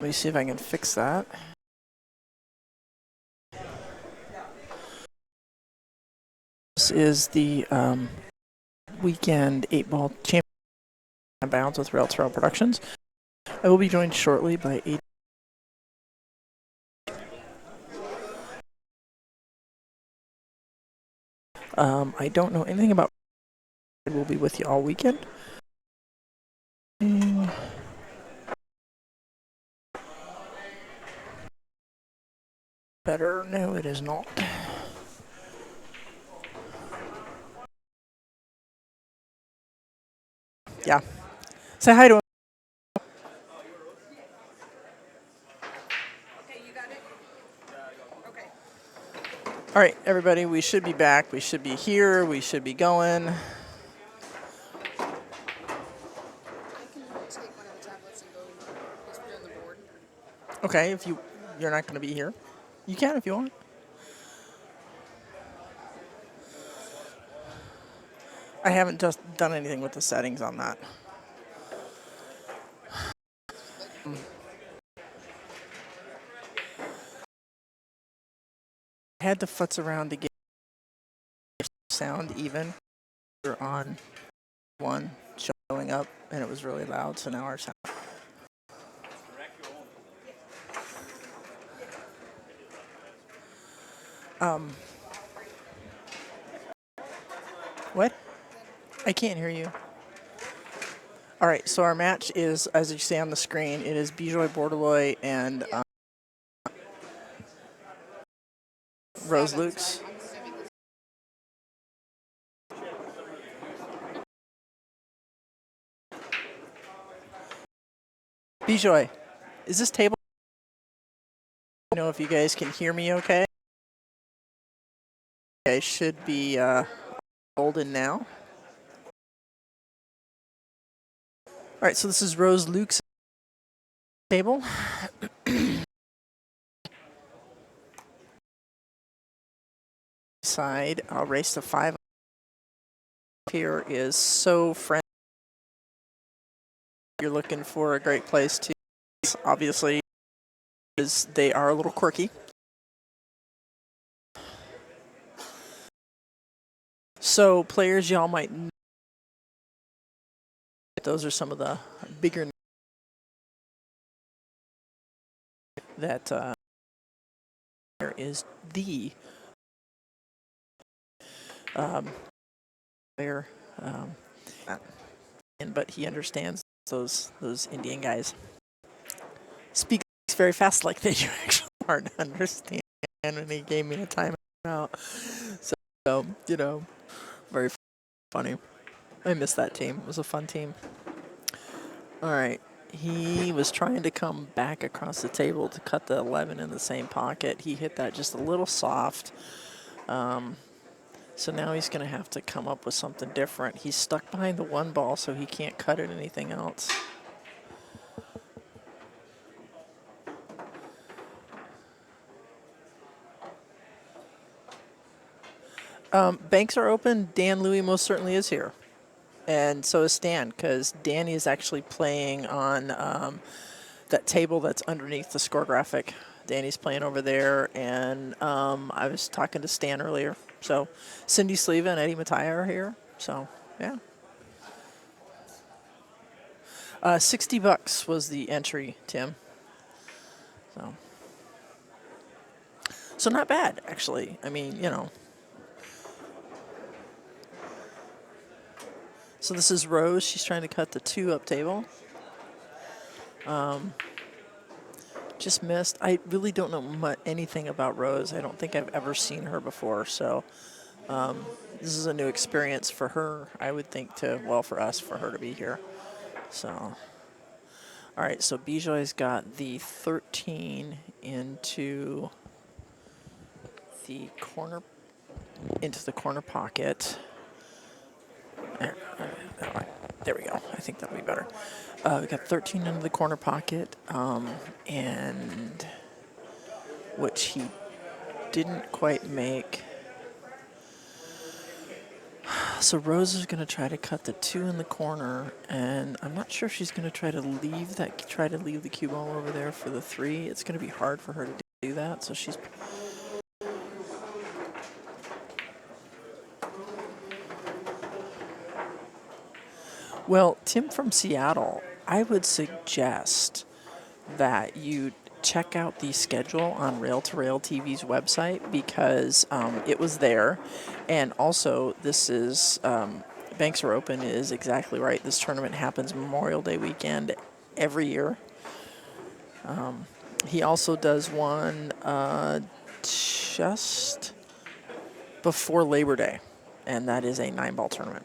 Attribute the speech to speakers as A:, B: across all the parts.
A: Let me see if I can fix that. This is the weekend 8-ball champion bounds with Rail2Rail Productions. I will be joined shortly by I don't know anything about. We'll be with you all weekend. Better? No, it is not. Yeah. Say hi to him. Okay, you got it? Okay. All right, everybody, we should be back. We should be here. We should be going. Okay, if you're not going to be here, you can if you want. I haven't just done anything with the settings on that. I had to futz around to get sound even. We're on one showing up, and it was really loud, so now our sound. What? I can't hear you. All right, so our match is, as you see on the screen, it is Bijoy Bordeloy and Rose Lukes. Bijoy, is this table? I don't know if you guys can hear me okay. I should be golden now. All right, so this is Rose Luke's table. Side, I'll race to 5. Here is so friendly. You're looking for a great place to. Obviously, they are a little quirky. So players y'all might know. Those are some of the bigger that there is the player, but he understands those Indian guys speaks very fast, like they do actually hard to understand, and he gave me a timeout. So very funny. I miss that team. It was a fun team. All right. He was trying to come back across the table to cut the 11 in the same pocket. He hit that just a little soft. So now he's going to have to come up with something different. He's stuck behind the 1 ball, so he can't cut it anything else. Banks are open. Dan Louie most certainly is here. And so is Stan, because Danny is actually playing on that table that's underneath the score graphic. Danny's playing over there, and I was talking to Stan earlier. So Cindy Sleva and Eddie Mattia are here. So, yeah. $60 was the entry, Tim. So not bad, actually. I mean, So this is Rose. She's trying to cut the 2 up table. Just missed. I really don't know anything about Rose. I don't think I've ever seen her before. So this is a new experience for her, I would think, for us, for her to be here. So, all right. So Bijoy's got the 13 into the corner pocket. There we go. I think that'll be better. We got 13 into the corner pocket, and which he didn't quite make. So Rose is going to try to cut the 2 in the corner, and I'm not sure if she's going to try to leave the cue ball over there for the 3. It's going to be hard for her to do that, so she's... Well, Tim from Seattle, I would suggest that you check out the schedule on Rail2Rail TV's website, because it was there. And also, this is Banks Are Open is exactly right. This tournament happens Memorial Day weekend every year. He also does one just before Labor Day, and that is a 9-ball tournament.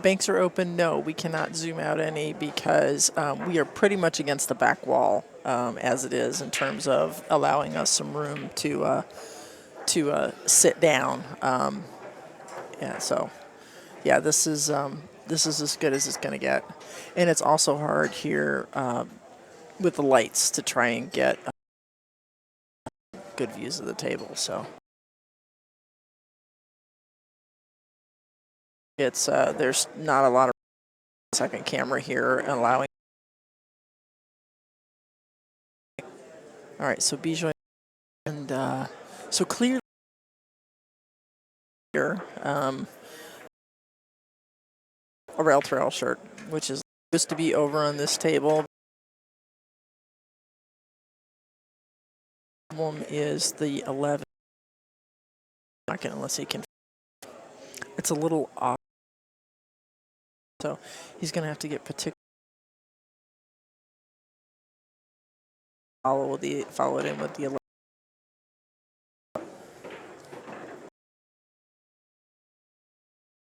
A: Banks are open. No, we cannot zoom out any, because we are pretty much against the back wall as it is, in terms of allowing us some room to sit down. So yeah, this is as good as it's going to get, and it's also hard here with the lights to try and get good views of the table. So it's there's not a lot of second camera here allowing. All right, so Bijoy, and so clearly here a Rail2Rail shirt, which is supposed to be over on this table. The problem is the 11. Not going unless he can. It's a little off, so he's going to have to get particular. Follow it in with the 11.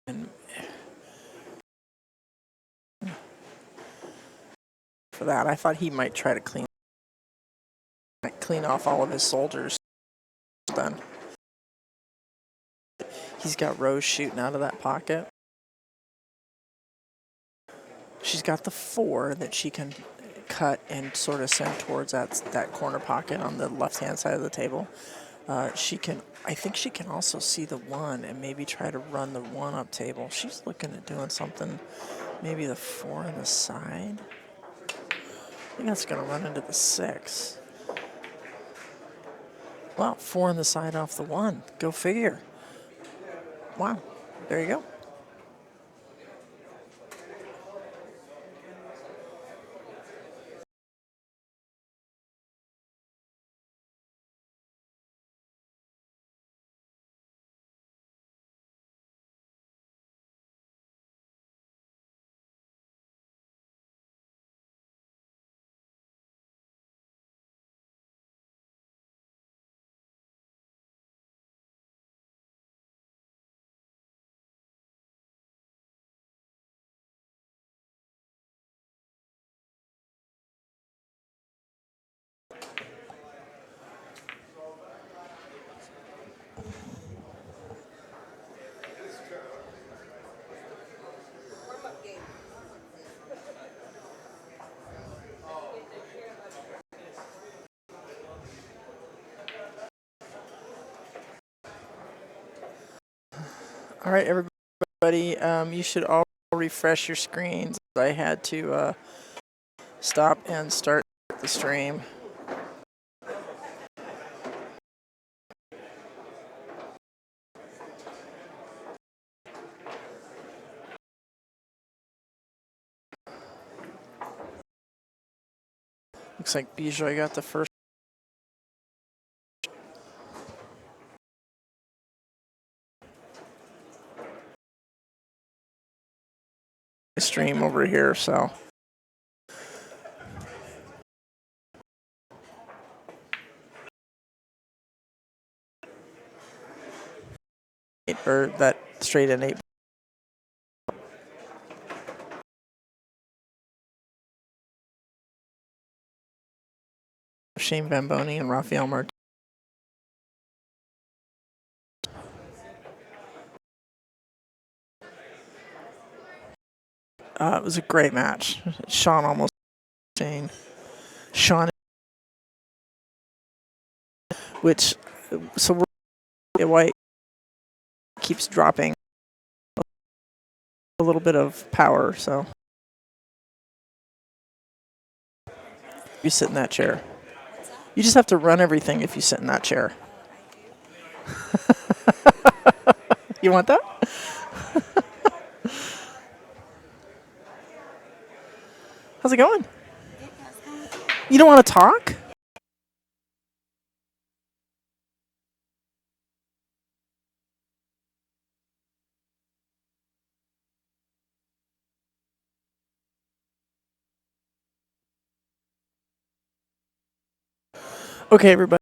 A: And for that, I thought he might try to clean off all of his soldiers. Done. He's got Rose shooting out of that pocket. She's got the 4 that she can cut and sort of send towards that corner pocket on the left-hand side of the table. She can, I think she can also see the 1 and maybe try to run the 1 up table. She's looking at doing something, maybe the 4 on the side. I think that's going to run into the 6. Well, 4 on the side off the 1. Go figure. Wow, there you go. All right, everybody, you should all refresh your screens. I had to stop and start the stream. Looks like Bijoy got the first stream over here, so. Or that straight in 8. Shane Bamboni and Rafael Martinez. It was a great match. Sean almost Shane. Sean, which so we're White keeps dropping a little bit of power. So you sit in that chair. You just have to run everything if you sit in that chair. You want that? How's it going? You don't want to talk? Okay, everybody.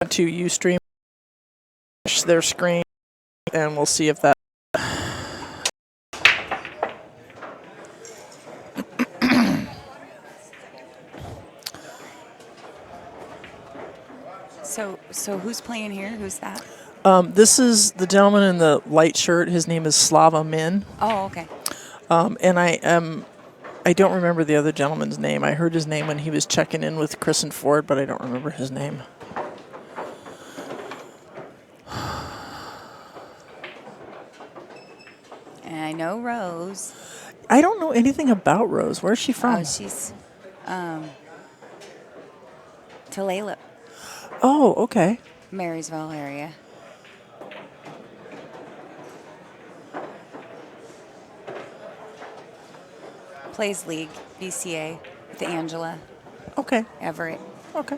A: To Ustream their screen, and we'll see if that.
B: So who's playing here? Who's that?
A: This is the gentleman in the light shirt. His name is Slava Min.
B: Oh, okay.
A: And I don't remember the other gentleman's name. I heard his name when he was checking in with Chris and Ford, but I don't remember his name.
B: And I know Rose.
A: I don't know anything about Rose. Where's she from?
B: Oh, she's Tulalip,
A: Oh, okay.
B: Marysville area. Plays league, BCA, with Angela
A: Okay.
B: Everett.
A: Okay.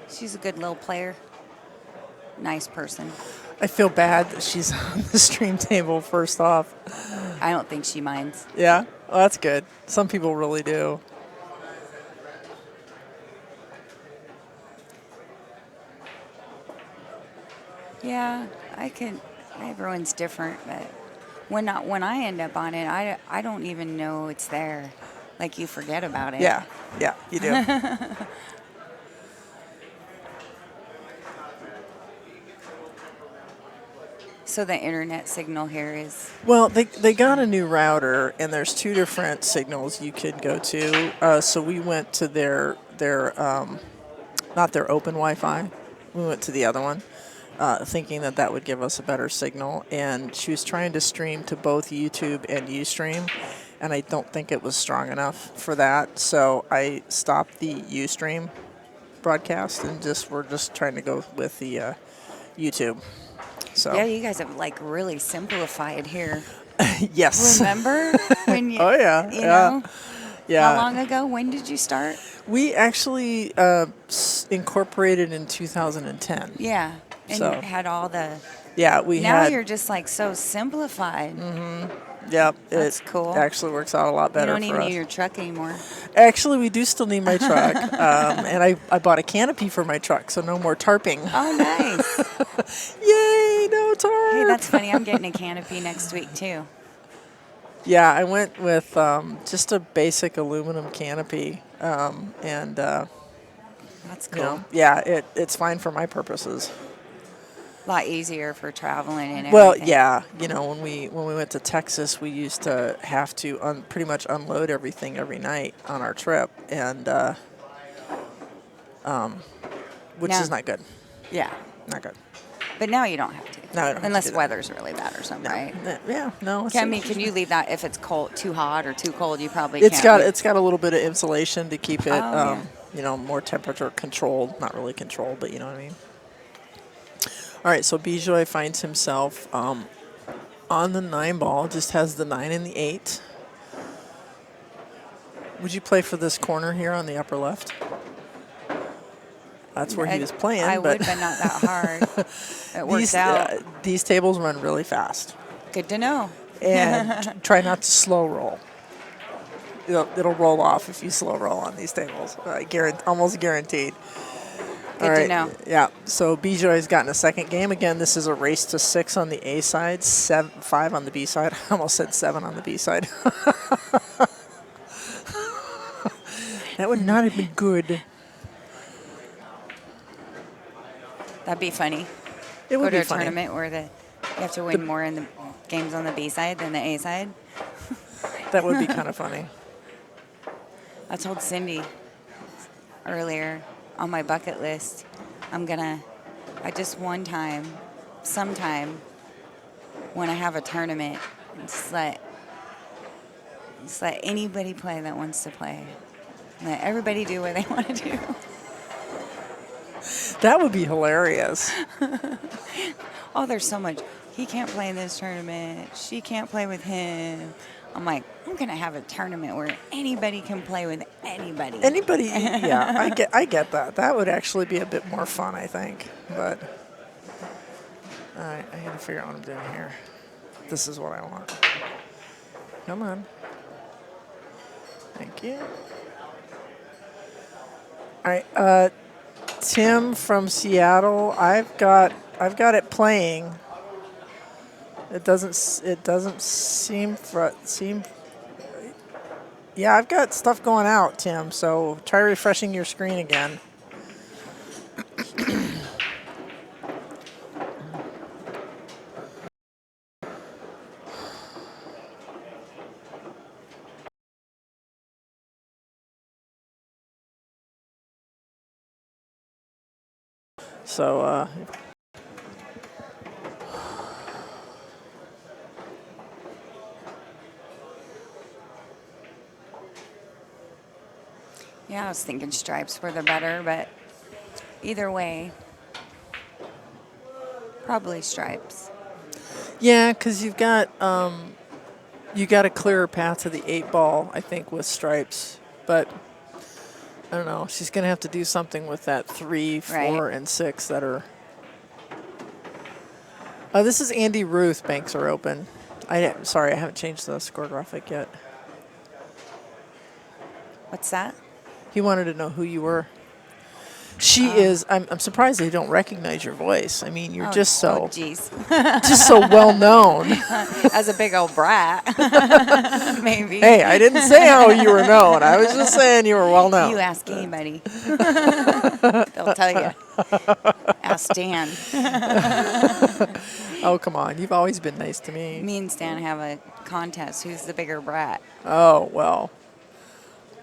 B: She's a good little player. Nice person.
A: I feel bad that she's on the stream table first off.
B: I don't think she minds.
A: Yeah? Well, that's good. Some people really do.
B: Yeah, everyone's different, but when I end up on it, I don't even know it's there. Like, you forget about it.
A: Yeah. Yeah, you do.
B: So the internet signal here is...
A: Well, they got a new router, and there's two different signals you could go to. So we went to their not their open Wi-Fi. We went to the other one, thinking that would give us a better signal. And she was trying to stream to both YouTube and Ustream, and I don't think it was strong enough for that. So I stopped the Ustream broadcast, and we're just trying to go with the YouTube. So.
B: Yeah, you guys have like really simplified here.
A: Yes.
B: Remember when you?
A: Oh yeah.
B: You know.
A: Yeah.
B: How long ago? When did you start?
A: We actually incorporated in 2010.
B: Yeah, and
A: So.
B: you had all the.
A: Yeah, we
B: now
A: had.
B: You're just like so simplified.
A: Yep.
B: That's
A: it
B: cool.
A: Actually works out a lot better.
B: You don't
A: for
B: even
A: us.
B: need your truck anymore.
A: Actually, we do still need my truck, and I bought a canopy for my truck, so no more tarping.
B: Oh, nice.
A: Yay! No tarp.
B: Hey, that's funny. I'm getting a canopy next week too.
A: Yeah, I went with just a basic aluminum canopy, and
B: That's cool.
A: you know, yeah, it's fine for my purposes.
B: A lot easier for traveling and everything.
A: Well, yeah, when we went to Texas, we used to have to pretty much unload everything every night on our trip, and which is not good.
B: Yeah.
A: Not good.
B: But now you don't have to.
A: No, I don't have to
B: unless
A: do that.
B: weather's really bad or something, right?
A: Yeah, no.
B: I mean, can you leave that if it's cold, too hot or too cold? You probably
A: It's
B: can't.
A: got a little bit of insulation to keep it,
B: yeah.
A: More temperature controlled. Not really controlled, but you know what I mean. All right, so Bijoy finds himself on the 9-ball, just has the 9 and the 8. Would you play for this corner here on the upper left? That's where he was playing.
B: I would, but not that hard. It works out.
A: These tables run really fast.
B: Good to know.
A: And try not to slow roll. It'll roll off if you slow roll on these tables. Almost guaranteed.
B: Good to know.
A: Yeah. So Bijoy's gotten a second game. Again, this is a race to 6 on the A side, 5 on the B side. I almost said 7 on the B side. That would not have been good.
B: That'd be funny.
A: It
B: Go
A: would
B: to
A: be
B: a
A: funny.
B: tournament where you have to win more in the games on the B side than the A side.
A: That would be kind of funny.
B: I told Cindy earlier on my bucket list, I just one time, sometime, when I have a tournament, just let anybody play that wants to play. Let everybody do what they want to do.
A: That would be hilarious.
B: Oh, there's so much. He can't play in this tournament. She can't play with him. I'm like, I'm gonna have a tournament where anybody can play with anybody.
A: Anybody, yeah, I get that. That would actually be a bit more fun, I think. But all right, I got to figure out what I'm doing here. This is what I want. Come on. Thank you. All right, Tim from Seattle. I've got it playing. It doesn't seem. Yeah, I've got stuff going out, Tim. So try refreshing your screen again. So
B: Yeah, I was thinking stripes were the better, but either way, probably stripes.
A: yeah, because you got a clearer path to the 8-ball, I think, with stripes. But I don't know. She's gonna have to do something with that 3, 4,
B: Right.
A: and 6 that are. This is Andy Ruth. Banks are open. Sorry, I haven't changed the score graphic yet.
B: What's that?
A: He wanted to know who you were. She is. I'm surprised they don't recognize your voice. I mean, you're just so
B: geez.
A: just so well known.
B: As a big old brat, maybe.
A: Hey, I didn't say how you were known. I was just saying you were well known.
B: You ask anybody. They'll tell you. Ask Stan.
A: Oh, come on. You've always been nice to me.
B: Me and Stan have a contest. Who's the bigger brat?
A: Oh, well.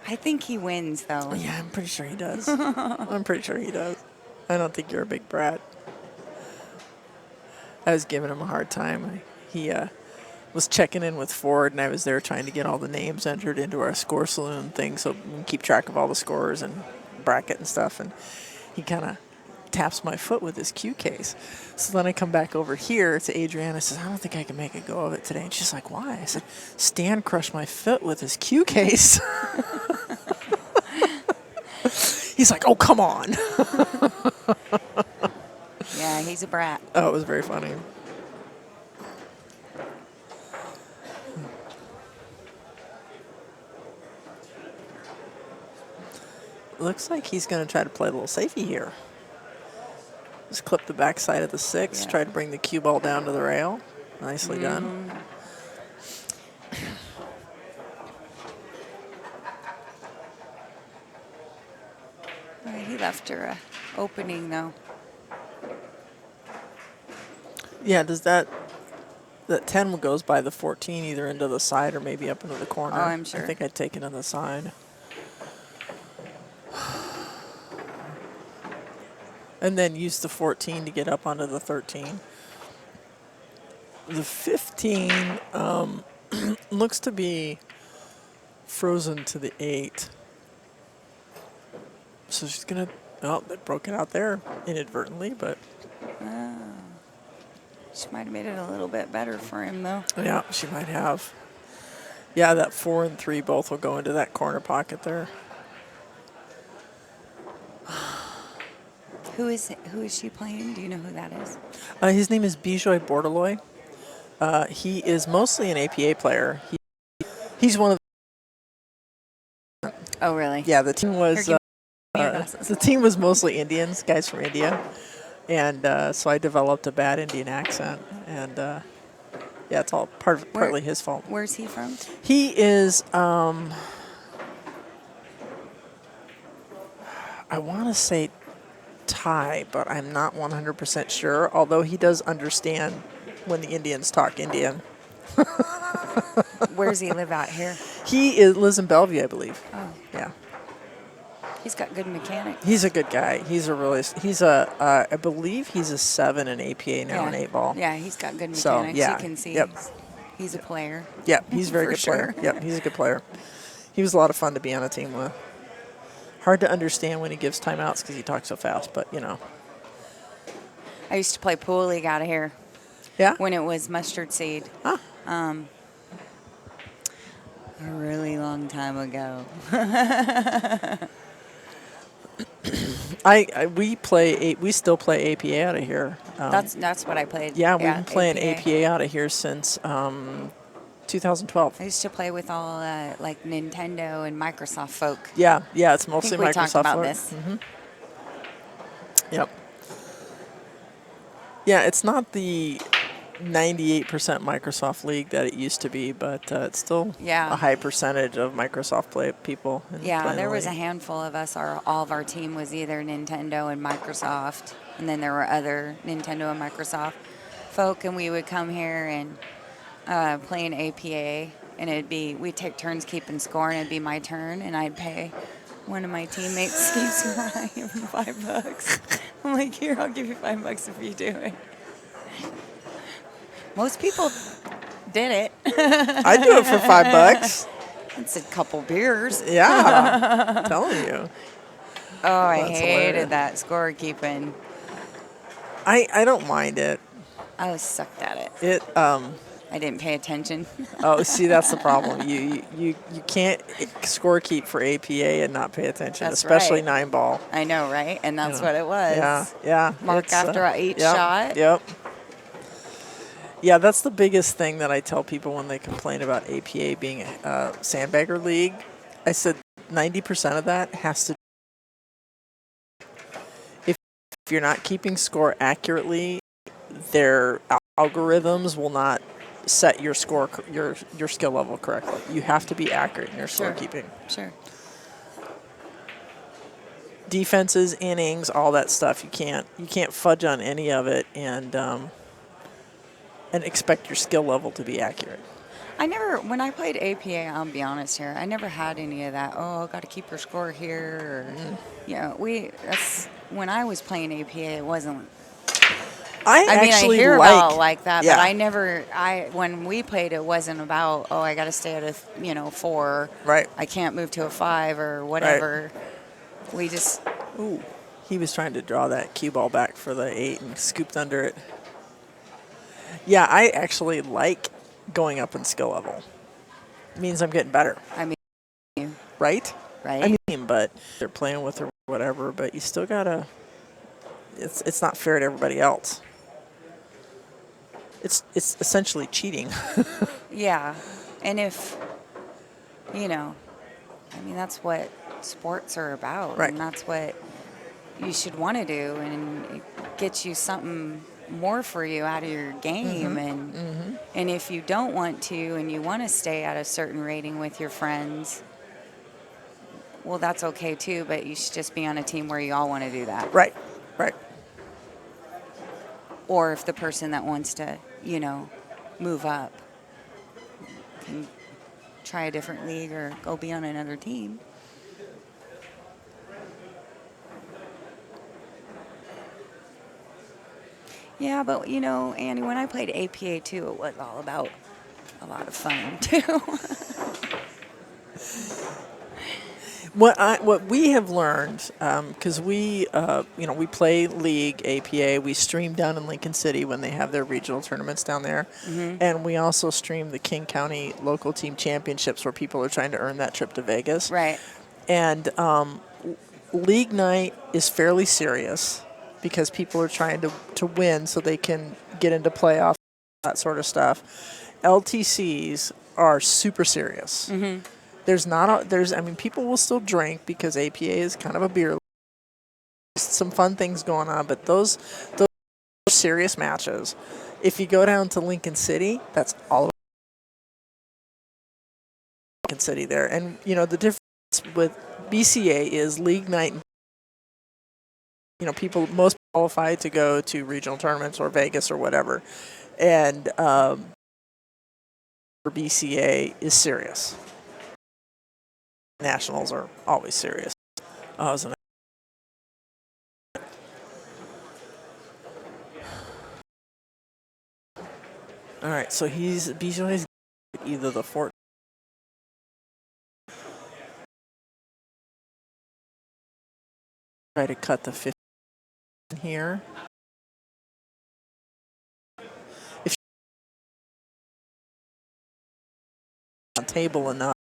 B: I think he wins, though.
A: Yeah, I'm pretty sure he does. I'm pretty sure he does. I don't think you're a big brat. I was giving him a hard time. He was checking in with Ford, and I was there trying to get all the names entered into our score saloon thing so we can keep track of all the scores and bracket and stuff. And he kind of taps my foot with his cue case. So then I come back over here to Adriana. I says, I don't think I can make a go of it today. And she's like, why? I said, Stan crushed my foot with his cue case. He's like, oh, come on.
B: Yeah, he's a brat.
A: Oh, it was very funny. Looks like he's going to try to play a little safety here. Just clip the backside of the 6,
B: Yeah.
A: try to bring the cue ball down to the rail. Nicely done.
B: He left her a opening, though.
A: Yeah, does that 10 goes by the 14 either into the side or maybe up into the corner?
B: Oh, I'm sure.
A: I think I'd take it on the side. And then use the 14 to get up onto the 13. The 15 looks to be frozen to the 8. So she's going to, oh, they broke it out there inadvertently, but.
B: She might have made it a little bit better for him, though.
A: Yeah, she might have. Yeah, that 4 and 3 both will go into that corner pocket there.
B: Who is she playing? Do you know who that is?
A: His name is Bijoy Bordeloy. He is mostly an APA player. He's one of the.
B: Oh, really?
A: Yeah, the team was.
B: Here, give me your glasses.
A: The team was mostly Indians, guys from India, and so I developed a bad Indian accent, and yeah, it's all partly his fault.
B: Where's he from?
A: He is. I want to say tie, but I'm not 100% sure, although he does understand when the Indians talk Indian.
B: Where does he live out here?
A: Lives in Bellevue, I believe.
B: Oh,
A: Yeah.
B: he's got good mechanics.
A: He's a good guy. I believe he's a 7 in APA now in 8 ball.
B: Yeah, he's got good
A: So,
B: mechanics.
A: yeah.
B: You can see
A: Yep.
B: he's a player.
A: Yeah, he's a very
B: For
A: good player.
B: sure.
A: Yep, he's a good player. He was a lot of fun to be on a team with. Hard to understand when he gives timeouts because he talks so fast, but
B: I used to play pool league out of here
A: Yeah?
B: when it was mustard seed.
A: Huh?
B: A really long time ago.
A: We still play APA out of here.
B: That's what I played.
A: Yeah, we've been playing
B: APA.
A: APA out of here since 2012.
B: I used to play with all like Nintendo and Microsoft folk.
A: Yeah, it's
B: I
A: mostly
B: think we
A: Microsoft.
B: talked about
A: Word.
B: this.
A: Yep. Yeah, it's not the 98% Microsoft League that it used to be, but it's still
B: Yeah.
A: a high percentage of Microsoft people.
B: Yeah,
A: playing
B: there
A: the
B: was a
A: league.
B: handful of us. All of our team was either Nintendo and Microsoft, and then there were other Nintendo and Microsoft folk, and we would come here and play an APA, and we'd take turns keeping score, and it'd be my turn, and I'd pay one of my teammates keep score. I give him $5. I'm like, here, I'll give you $5 if you do it. Most people did it.
A: I'd do it for $5.
B: It's a couple beers.
A: Yeah, I'm telling you.
B: Oh, I
A: That's
B: hated
A: hilarious.
B: that scorekeeping.
A: I don't mind it.
B: I was sucked at it.
A: I
B: didn't pay attention.
A: see, that's the problem. You can't score keep for APA and not pay attention,
B: That's
A: especially
B: right.
A: 9-ball.
B: I know, right? And that's
A: Yeah.
B: what it was.
A: Yeah.
B: Mark
A: it's,
B: after each
A: yep,
B: shot.
A: Yep. Yeah, that's the biggest thing that I tell people when they complain about APA being a sandbagger league. I said 90% of that has to. If you're not keeping score accurately, their algorithms will not set your score, your skill level correctly. You have to be accurate in your scorekeeping.
B: Sure.
A: Defenses, innings, all that stuff. You can't fudge on any of it and expect your skill level to be accurate.
B: When I played APA, I'll be honest here, I never had any of that, I got to keep your score here. When I was playing APA, it wasn't. I hear about like that, but when we played, it wasn't about, I got to stay at a 4.
A: Right.
B: I can't move to a 5 or whatever. Right. We just.
A: Ooh, he was trying to draw that cue ball back for the 8 and scooped under it. Yeah, I actually like going up in skill level. It means I'm getting better. Right?
B: Right.
A: But they're playing with or whatever, but you still gotta. It's not fair to everybody else. It's essentially cheating.
B: Yeah, and if that's what sports are about,
A: right.
B: And that's what you should want to do, and it gets you something more for you out of your game. And if you don't want to and you want to stay at a certain rating with your friends, well, that's okay too, but you should just be on a team where you all want to do that.
A: Right.
B: Or if the person that wants to move up can try a different league or go be on another team. Yeah, but Annie, when I played APA too, it was all about a lot of fun too.
A: What we have learned, because we play league APA, we stream down in Lincoln City when they have their regional tournaments down there, and we also stream the King County local team championships where people are trying to earn that trip to Vegas.
B: Right.
A: And league night is fairly serious because people are trying to win so they can get into playoffs, that sort of stuff. LTCs are super serious. People will still drink because APA is kind of a beer. Some fun things going on, but those serious matches. If you go down to Lincoln City, that's all about Lincoln City there. And the difference with BCA is league night people most qualified to go to regional tournaments or Vegas or whatever, and for BCA is serious. Nationals are always serious. So all right, so BCA's either the 14. Try to cut the 15 here. If on table enough,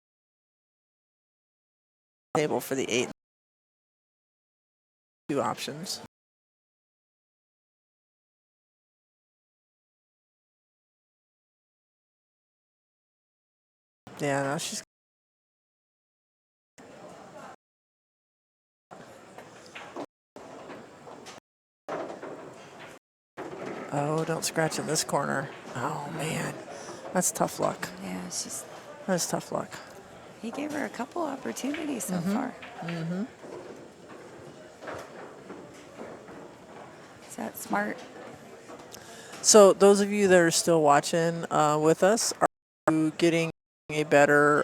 A: table for the 8, 2 options. Yeah, no, she's. Oh, don't scratch in this corner. Oh man, that's tough luck.
B: Yeah, it's just.
A: That's tough luck.
B: He gave her a couple opportunities so far.
A: Mm-hmm.
B: Is that smart?
A: So those of you that are still watching with us, are you getting a better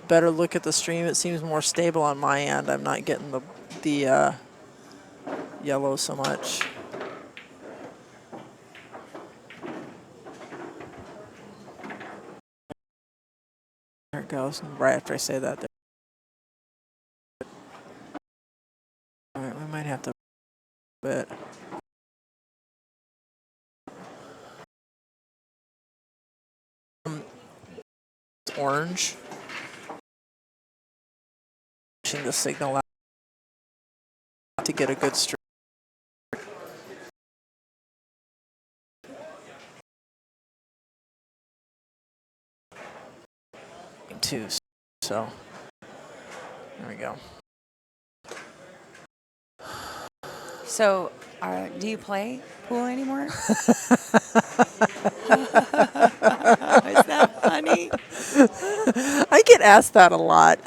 A: better look at the stream? It seems more stable on my end. I'm not getting the yellow so much. There it goes. Right after I say that. All right, we might have to bit. It's orange. Pushing the signal out to get a good stream. Too. So there we go.
B: So, do you play pool anymore? Is that funny?
A: I get asked that a lot.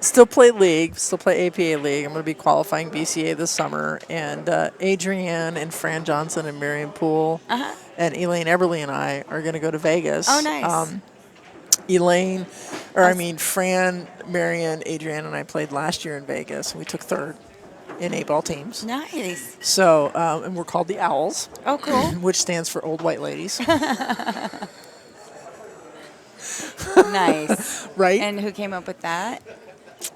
A: Still play league, still play APA league. I'm going to be qualifying BCA this summer, and Adrienne and Fran Johnson and Marion Poole and Elaine Eberly and I are going to go to Vegas.
B: Oh, nice.
A: Fran, Marion, Adrienne, and I played last year in Vegas, and we took third in 8-ball teams.
B: Nice.
A: So, and we're called the Owls.
B: Oh, cool.
A: Which stands for Old White Ladies.
B: Nice.
A: Right?
B: And who came up with that?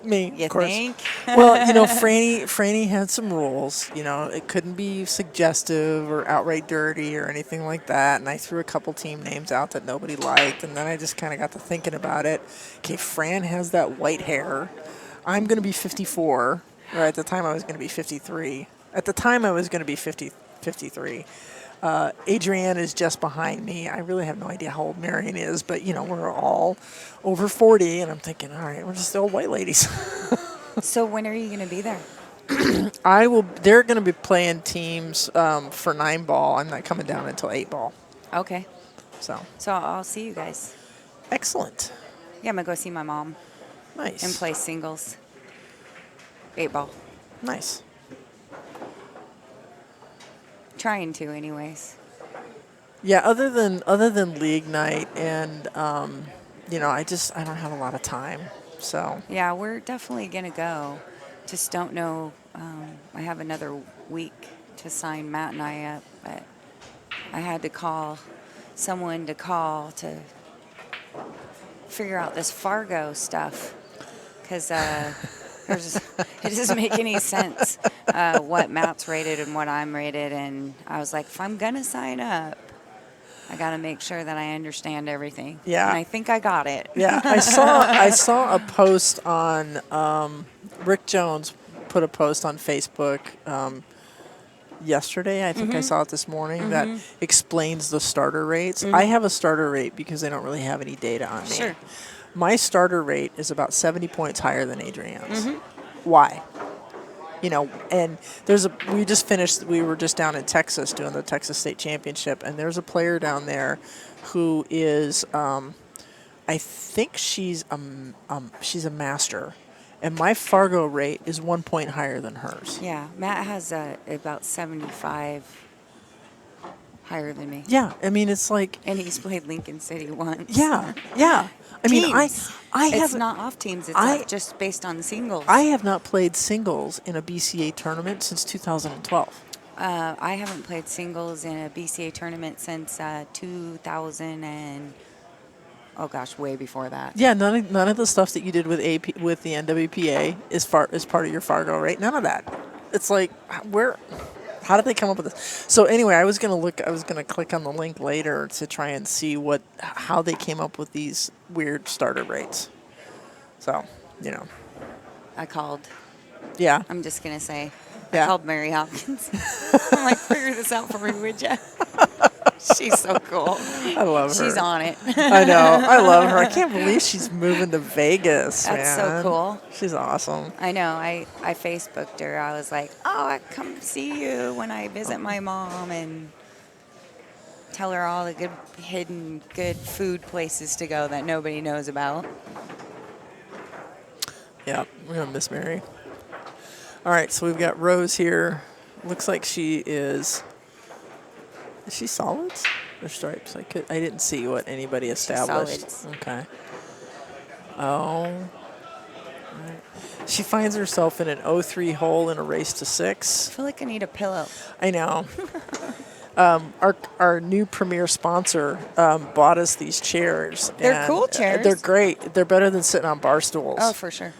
A: Me,
B: You
A: of course.
B: think?
A: Well, Franny had some rules. It couldn't be suggestive or outright dirty or anything like that. And I threw a couple team names out that nobody liked. And then I just kind of got to thinking about it. Okay, Fran has that white hair. I'm going to be 54. Or at the time I was going to be 53. At the time I was going to be 53. Adrienne is just behind me. I really have no idea how old Marion is, but, we're all over 40, and I'm thinking, all right, we're just old white ladies.
B: So when are you going to be there?
A: They're going to be playing teams for 9-ball. I'm not coming down until 8-ball.
B: Okay.
A: So
B: I'll see you guys.
A: excellent.
B: Yeah, I'm going to go see my mom.
A: Nice.
B: And play singles. 8-ball.
A: Nice.
B: Trying to, anyways.
A: Yeah, other than league night and, I don't have a lot of time. So
B: Yeah, we're definitely going to go. Just don't know. I have another week to sign Matt and I up, but I had to call someone to figure out this Fargo stuff because it doesn't make any sense what Matt's rated and what I'm rated. And I was like, if I'm going to sign up, I got to make sure that I understand everything.
A: Yeah.
B: And I think I got it.
A: yeah, I saw a post on Rick Jones put a post on Facebook yesterday. I think I saw it this morning that explains the starter rates. I have a starter rate because they don't really have any data on me.
B: Sure.
A: My starter rate is about 70 points higher than Adrienne's. Why? And we were just down in Texas doing the Texas State Championship, and there's a player down there who is, I think she's a master, and my Fargo rate is 1 point higher than hers.
B: Yeah, Matt has about 75 higher than me.
A: Yeah, I mean it's like
B: And he's played Lincoln City once.
A: yeah, yeah. I mean
B: Teams.
A: I
B: It's
A: haven't
B: not off teams. It's
A: I
B: just based on singles.
A: I have not played singles in a BCA tournament since 2012.
B: I haven't played singles in a BCA tournament since 2000 and oh gosh, way before that.
A: Yeah, none of the stuff that you did with with the NWPA is part of your Fargo rate. None of that. It's like where. How did they come up with this? So anyway, I was gonna click on the link later to try and see how they came up with these weird starter rates. So,
B: I called.
A: yeah,
B: I'm just gonna say,
A: Yeah.
B: I called Mary Hopkins. I'm like, figure this out for me, would ya? She's so cool.
A: I love her.
B: She's on it.
A: I know. I love her. I can't believe she's moving to Vegas.
B: That's
A: man.
B: so cool.
A: She's awesome.
B: I know. I Facebooked her. I was like, oh, I come see you when I visit my mom and tell her all the good hidden good food places to go that nobody knows about.
A: Yeah, we're gonna miss Mary. All right, so we've got Rose here. Looks like she is. Is she solids or stripes? I didn't see what anybody established.
B: solids.
A: Okay. Oh. Right. She finds herself in an 0-3 hole in a race to 6.
B: I feel like I need a pillow.
A: I know. Our new premier sponsor bought us these chairs.
B: They're
A: and,
B: cool chairs.
A: They're great. They're better than sitting on bar stools.
B: Oh, for sure.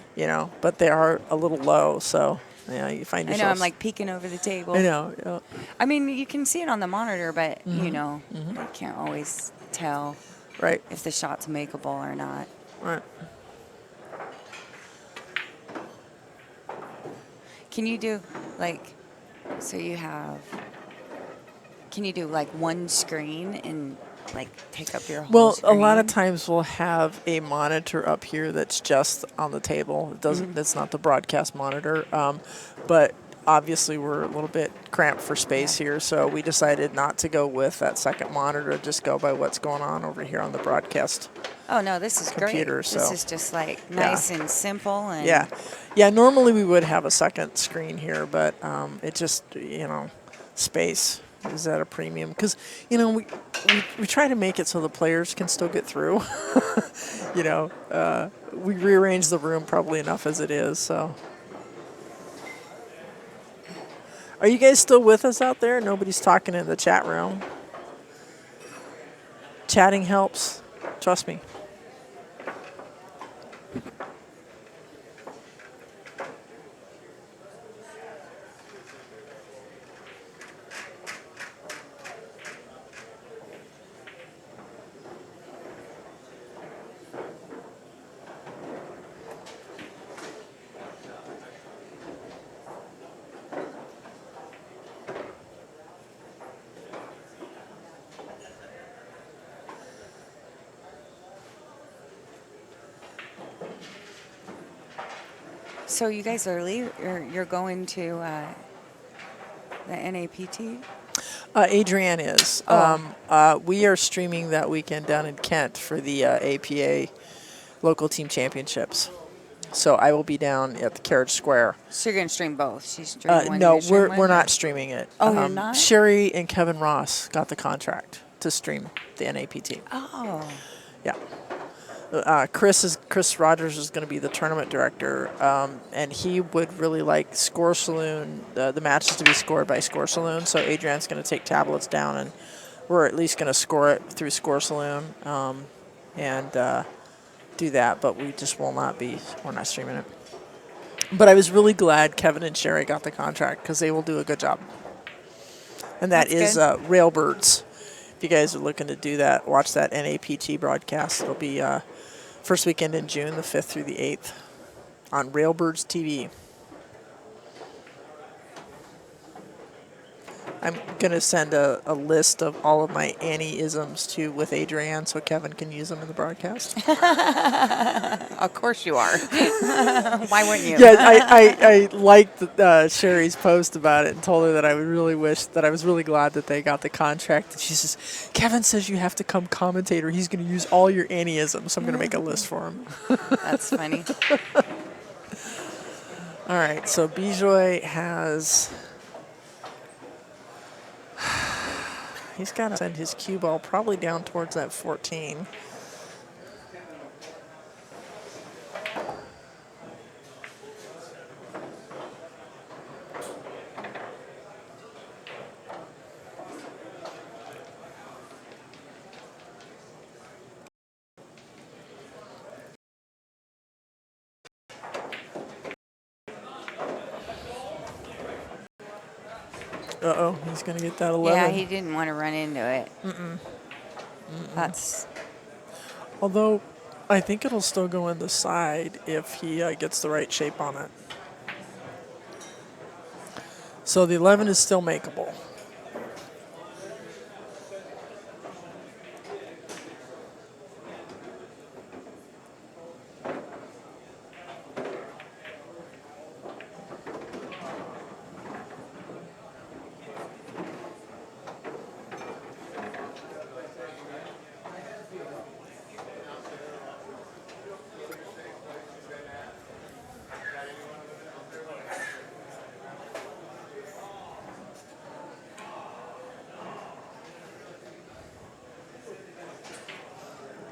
A: But they are a little low, so you find
B: I
A: yourself.
B: know. I'm like peeking over the table.
A: I know. Yeah.
B: I mean, you can see it on the monitor, but
A: Mm-hmm.
B: I can't always tell
A: Right.
B: if the shot's makeable or not.
A: Right.
B: Can you do Can you do like one screen and like take up your whole
A: Well,
B: screen?
A: a lot of times we'll have a monitor up here that's just on the table. It doesn't. That's not the broadcast monitor. But obviously we're a little bit cramped for space here, so we decided not to go with that second monitor. Just go by what's going on over here on the broadcast.
B: Oh no, this is
A: computer,
B: great.
A: so-
B: This is just like nice and simple and
A: Yeah. Normally we would have a second screen here, but it just space is at a premium because we try to make it so the players can still get through. We rearrange the room probably enough as it is. So, are you guys still with us out there? Nobody's talking in the chat room. Chatting helps. Trust me.
B: So you guys are you're going to the NAPT?
A: Adrienne is.
B: Oh.
A: We are streaming that weekend down in Kent for the APA local team championships. So I will be down at the Carriage Square.
B: So you're going to stream both? She's streaming one.
A: No,
B: you stream one,
A: we're
B: or-
A: not streaming it.
B: Oh, you're not?
A: Sherry and Kevin Ross got the contract to stream the NAPT.
B: Oh.
A: Yeah. Chris Rogers is going to be the tournament director, and he would really like Score Saloon, the matches to be scored by Score Saloon. So Adrienne's going to take tablets down, and we're at least going to score it through Score Saloon, and do that. But we just will not be. We're not streaming it. But I was really glad Kevin and Sherry got the contract because they will do a good job. And that
B: That's
A: is
B: good.
A: Railbirds. If you guys are looking to do that, watch that NAPT broadcast. It'll be first weekend in June, the 5th through the 8th, on Railbirds TV. I'm going to send a list of all of my Annie-isms with Adrienne so Kevin can use them in the broadcast.
B: Of course you are. Why wouldn't you?
A: Yeah, I liked Sherry's post about it and told her that I would really wish that I was really glad that they got the contract. And she says, Kevin says you have to come commentator. He's going to use all your Annie-isms, so I'm going to make a list for him.
B: That's funny.
A: All right, so Bijoy has... He's got to send his cue ball probably down towards that 14. Uh-oh, he's going to get that 11.
B: Yeah, he didn't want to run into it. That's
A: Although, I think it'll still go in the side if he gets the right shape on it. So the 11 is still makeable.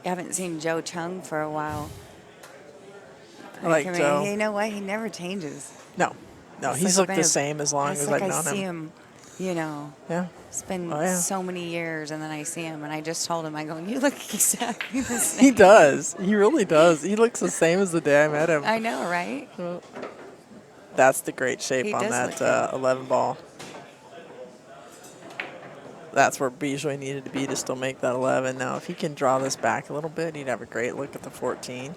B: I haven't seen Joe Chung for a while.
A: I like Joe.
B: You know what? He never changes.
A: No,
B: It's
A: he's
B: like
A: looked the same as long
B: it's
A: as
B: like
A: I've
B: I
A: known
B: see
A: him.
B: him.
A: Yeah.
B: It's been
A: Oh, yeah.
B: so many years, and then I see him, and I just told him, I go, you look exactly the same.
A: He does. He really does. He looks the same as the day I met him.
B: I know, right?
A: That's the great shape
B: He
A: on
B: does
A: that
B: look good.
A: 11 ball. That's where Bijoy needed to be to still make that 11. Now, if he can draw this back a little bit, he'd have a great look at the 14.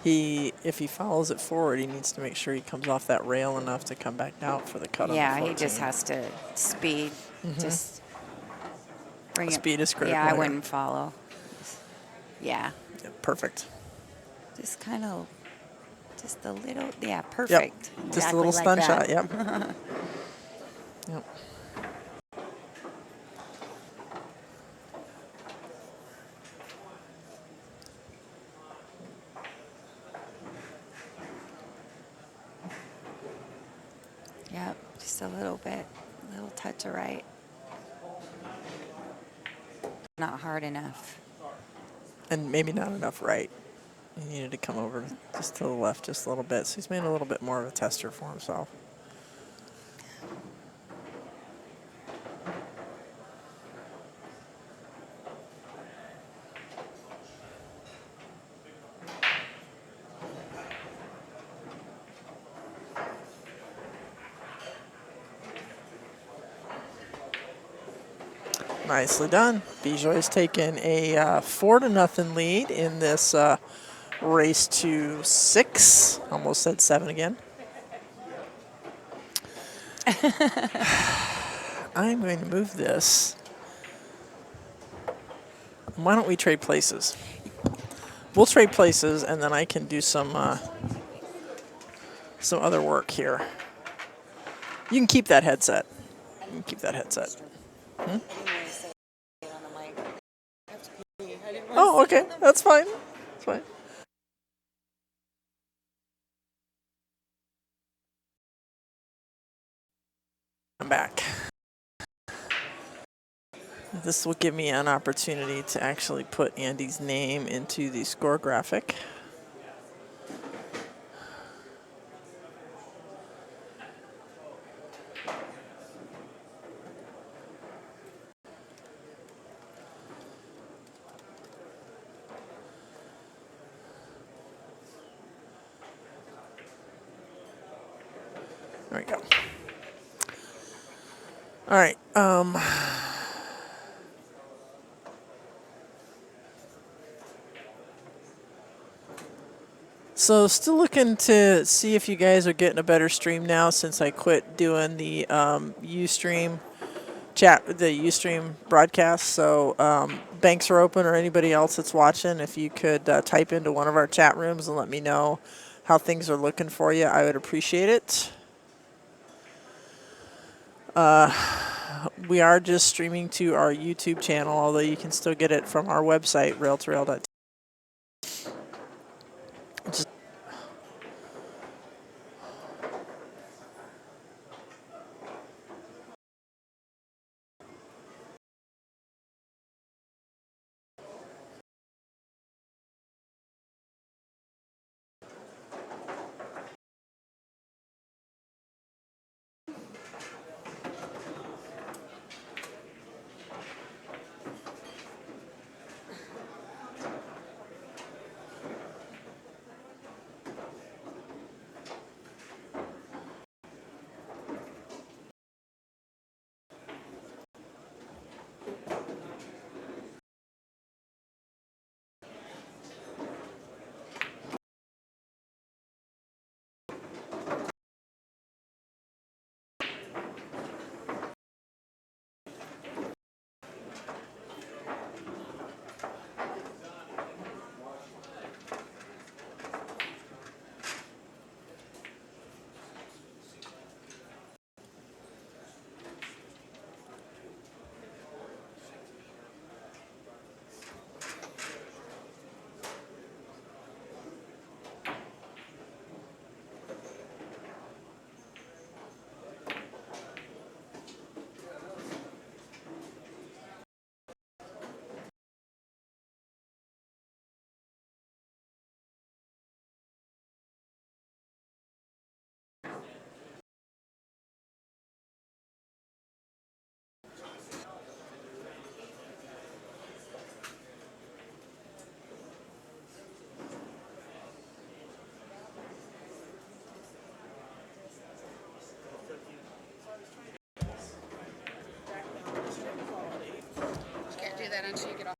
A: If he follows it forward, he needs to make sure he comes off that rail enough to come back out for the cut on the 14.
B: He just has to speed. Just bring it.
A: Speed is critical
B: Yeah, I
A: here.
B: wouldn't follow. Yeah.
A: Yeah, perfect.
B: Just kind of, just a little, perfect.
A: Yep. Just
B: Exactly
A: a little
B: like
A: stun
B: that.
A: shot, yep. Yep.
B: Yep, just a little bit, a little touch of right. Not hard enough.
A: And maybe not enough right. He needed to come over just to the left just a little bit. So he's made a little bit more of a tester for himself. Nicely done. Bijoy's taken a 4-0 lead in this race to 6. Almost said 7 again. I'm going to move this. Why don't we trade places? We'll trade places, and then I can do some other work here. You can keep that headset. You can keep that headset. Oh, okay. That's fine. That's fine. I'm back. This will give me an opportunity to actually put Andy's name into the score graphic. There we go. All right. So still looking to see if you guys are getting a better stream now since I quit doing the Ustream chat, the Ustream broadcast. So banks are open, or anybody else that's watching, if you could type into one of our chat rooms and let me know how things are looking for you, I would appreciate it. We are just streaming to our YouTube channel, although you can still get it from our website, rail2rail.tv.